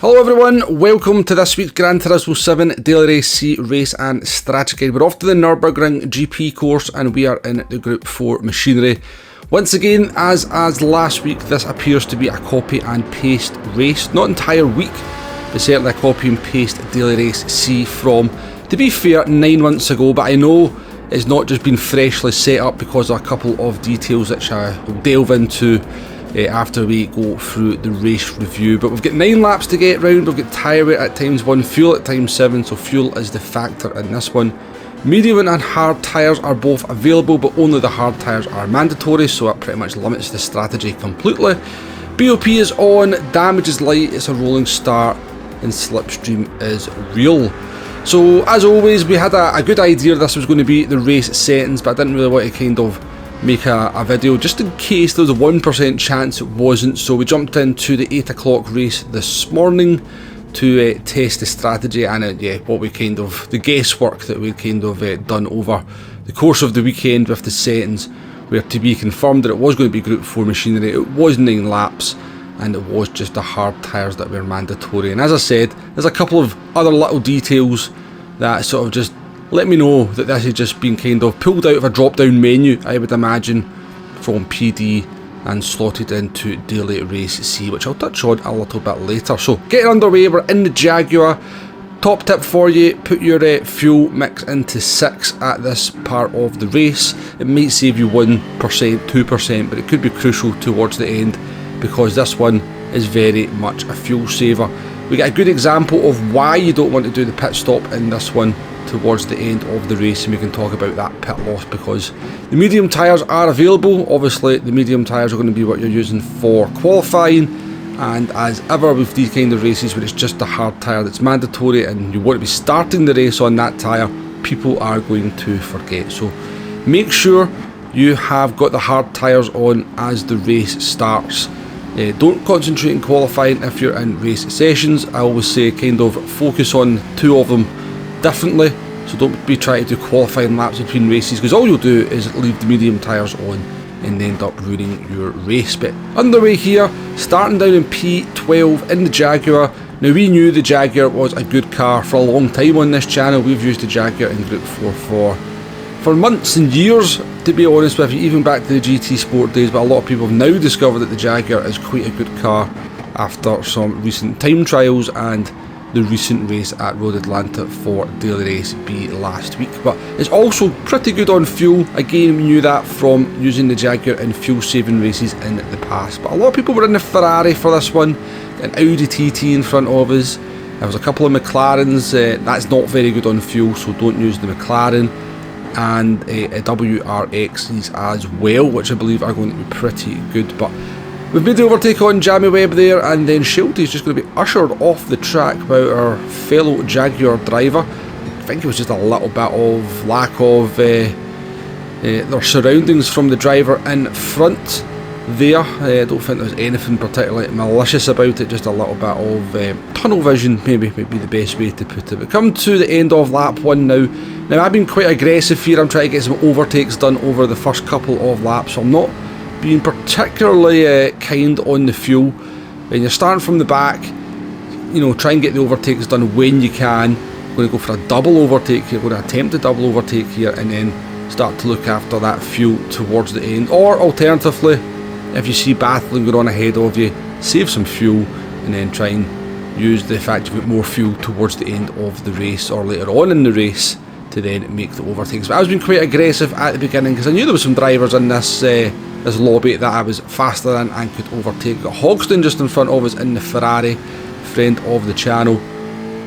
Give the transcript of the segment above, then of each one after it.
Hello everyone, welcome to this week's Gran Turismo 7 Daily Race C Race and Strategy Guide. We're off to the Nurburgring GP Course and we are in the Group 4 machinery. Once again, as last week, this appears to be a copy and paste race. Not entire week, but certainly a copy and paste Daily Race C from, to be fair, 9 months ago. But I know it's not just been freshly set up because of a couple of details which I will delve into after we go through the race review. But we've got 9 laps to get round, we've got tyre weight at times 1, fuel at times 7, so fuel is the factor in this one. Medium and hard tyres are both available, but only the hard tyres are mandatory, so that pretty much limits the strategy completely. BOP is on, damage is light, it's a rolling start, and slipstream is real. So as always, we had a good idea this was going to be the race settings, but I didn't really want to kind of make a video just in case there was a 1% chance it wasn't. So we jumped into the 8 o'clock race this morning to test the strategy and what we kind of, the guesswork that we kind of done over the course of the weekend with the settings, were to be confirmed that it was going to be Group 4 machinery. It was 9 laps and it was just the hard tyres that were mandatory. And as I said, there's a couple of other little details that sort of just let me know that this has just been kind of pulled out of a drop down menu, I would imagine, from PD and slotted into Daily Race C, which I'll touch on a little bit later. So getting underway, we're in the Jaguar. Top tip for you, put your fuel mix into 6 at this part of the race. It might save you 1%, 2%, but it could be crucial towards the end because this one is very much a fuel saver. We get a good example of why you don't want to do the pit stop in this one towards the end of the race, and we can talk about that pit loss because the medium tyres are available. Obviously the medium tyres are going to be what you're using for qualifying, and as ever with these kind of races where it's just a hard tyre that's mandatory and you want to be starting the race on that tyre, people are going to forget. So make sure you have got the hard tyres on as the race starts. Don't concentrate on qualifying if you're in race sessions. I always say kind of focus on 2 of them differently, so don't be trying to do qualifying laps between races because all you'll do is leave the medium tyres on and end up ruining your race. But underway here, starting down in P12 in the Jaguar. Now we knew the Jaguar was a good car for a long time on this channel. We've used the Jaguar in Group 4 for months and years, to be honest with you, even back to the GT Sport days, but a lot of people have now discovered that the Jaguar is quite a good car after some recent time trials and the recent race at Road Atlanta for Daily Race B last week. But it's also pretty good on fuel. Again, we knew that from using the Jaguar in fuel saving races in the past. But a lot of people were in the Ferrari for this one, an Audi TT in front of us. There was a couple of McLarens, that's not very good on fuel, so don't use the McLaren. And a WRXs as well, which I believe are going to be pretty good. But we've made the overtake on Jamie Webb there, and then Shelty's just going to be ushered off the track by our fellow Jaguar driver. I think it was just a little bit of lack of their surroundings from the driver in front there. I don't think there was anything particularly malicious about it, just a little bit of tunnel vision maybe would be the best way to put it. But come to the end of lap 1 now. Now I've been quite aggressive here, I'm trying to get some overtakes done over the first couple of laps, so I'm not being particularly kind on the fuel. When you're starting from the back, you know, try and get the overtakes done when you can. We're going to go for a double overtake here, we're going to attempt a double overtake here and then start to look after that fuel towards the end. Or alternatively, if you see battling going on ahead of you, save some fuel and then try and use the fact you've got more fuel towards the end of the race or later on in the race to then make the overtakes. But I was being quite aggressive at the beginning because I knew there were some drivers in this lobby that I was faster than and could overtake. Got Hogston just in front of us in the Ferrari, friend of the channel,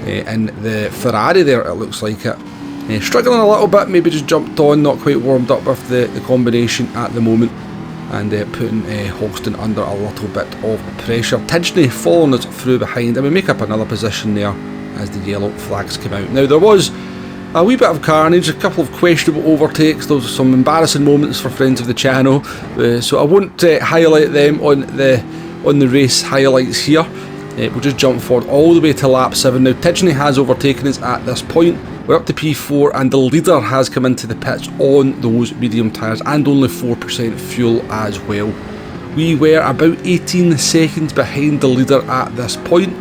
in the Ferrari there it looks like it. Struggling a little bit, maybe just jumped on, not quite warmed up with the combination at the moment, and putting Hogston under a little bit of pressure. Tidgney following us through behind, and we make up another position there as the yellow flags come out. Now there was a wee bit of carnage, a couple of questionable overtakes, those are some embarrassing moments for friends of the channel, so I won't highlight them on the race highlights here. We'll just jump forward all the way to lap 7 now. Tidgney has overtaken us at this point. We're up to P4 and the leader has come into the pits on those medium tyres and only 4% fuel as well. We were about 18 seconds behind the leader at this point.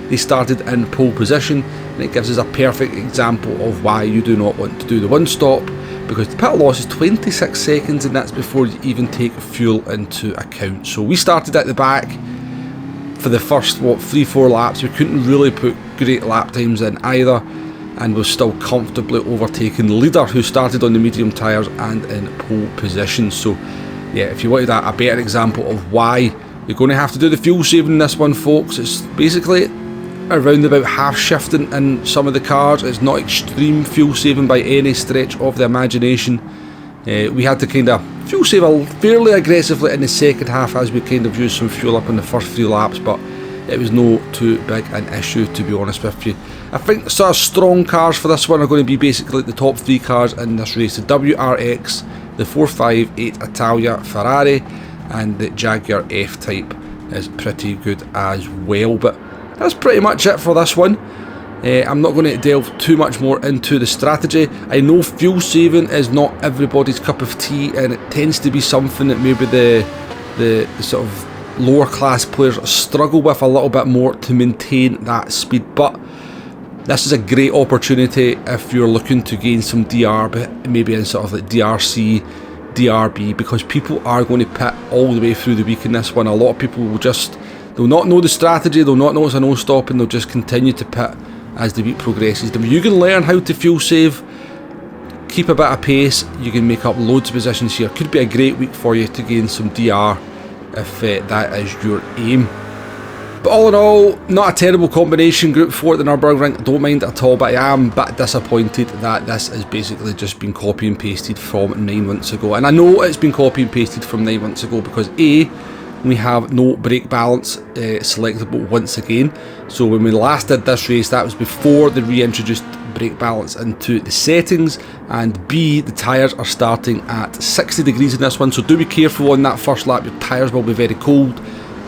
they started in pole position, and it gives us a perfect example of why you do not want to do the one stop, because the pit loss is 26 seconds, and that's before you even take fuel into account. So we started at the back for the first 3-4 laps. We couldn't really put great lap times in either, and was still comfortably overtaking the leader, who started on the medium tyres and in pole position. So yeah, if you wanted a better example of why you're going to have to do the fuel saving in this one, folks, it's basically around about half shifting in some of the cars. It's not extreme fuel saving by any stretch of the imagination. We had to kind of fuel save fairly aggressively in the second half as we kind of used some fuel up in the first 3 laps, but it was no too big an issue, to be honest with you. I think sort of strong cars for this one are going to be basically the top 3 cars in this race: the WRX, the 458 Italia Ferrari, and the Jaguar F-Type is pretty good as well. But that's pretty much it for this one. I'm not going to delve too much more into the strategy. I know fuel saving is not everybody's cup of tea, and it tends to be something that maybe the sort of lower class players struggle with a little bit more to maintain that speed. But this is a great opportunity if you're looking to gain some DR, but maybe in sort of like DRC, DRB, because people are going to pit all the way through the week in this one. A lot of people will they'll not know the strategy, they'll not know it's a no stop, and they'll just continue to pit as the week progresses. If you can learn how to fuel save, keep a bit of pace, you can make up loads of positions here. Could be a great week for you to gain some DR if that is your aim. But all in all, not a terrible combination. Group 4 at the Nurburgring, don't mind it at all, but I am a bit disappointed that this has basically just been copy and pasted from 9 months ago. And I know it's been copy and pasted from 9 months ago because A, we have no brake balance selectable once again. So when we last did this race, that was before they reintroduced brake balance into the settings, and B, the tyres are starting at 60 degrees in this one, so do be careful on that first lap. Your tyres will be very cold.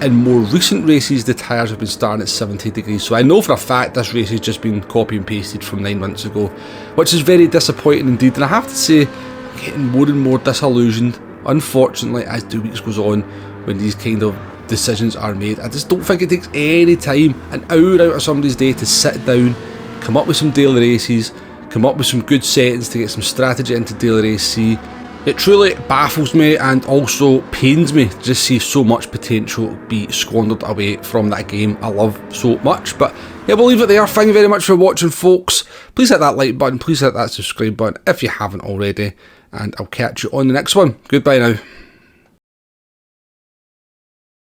In more recent races, the tyres have been starting at 70 degrees, so I know for a fact this race has just been copy and pasted from 9 months ago, which is very disappointing indeed. And I have to say, I'm getting more and more disillusioned, unfortunately, as the weeks goes on, when these kind of decisions are made. I just don't think it takes any time, an hour out of somebody's day, to sit down, come up with some daily races, come up with some good settings to get some strategy into daily race C. It truly baffles me and also pains me to just see so much potential be squandered away from that game I love so much. But yeah, we'll leave it there. Thank you very much for watching, folks. Please hit that like button, please hit that subscribe button if you haven't already, and I'll catch you on the next one. Goodbye now.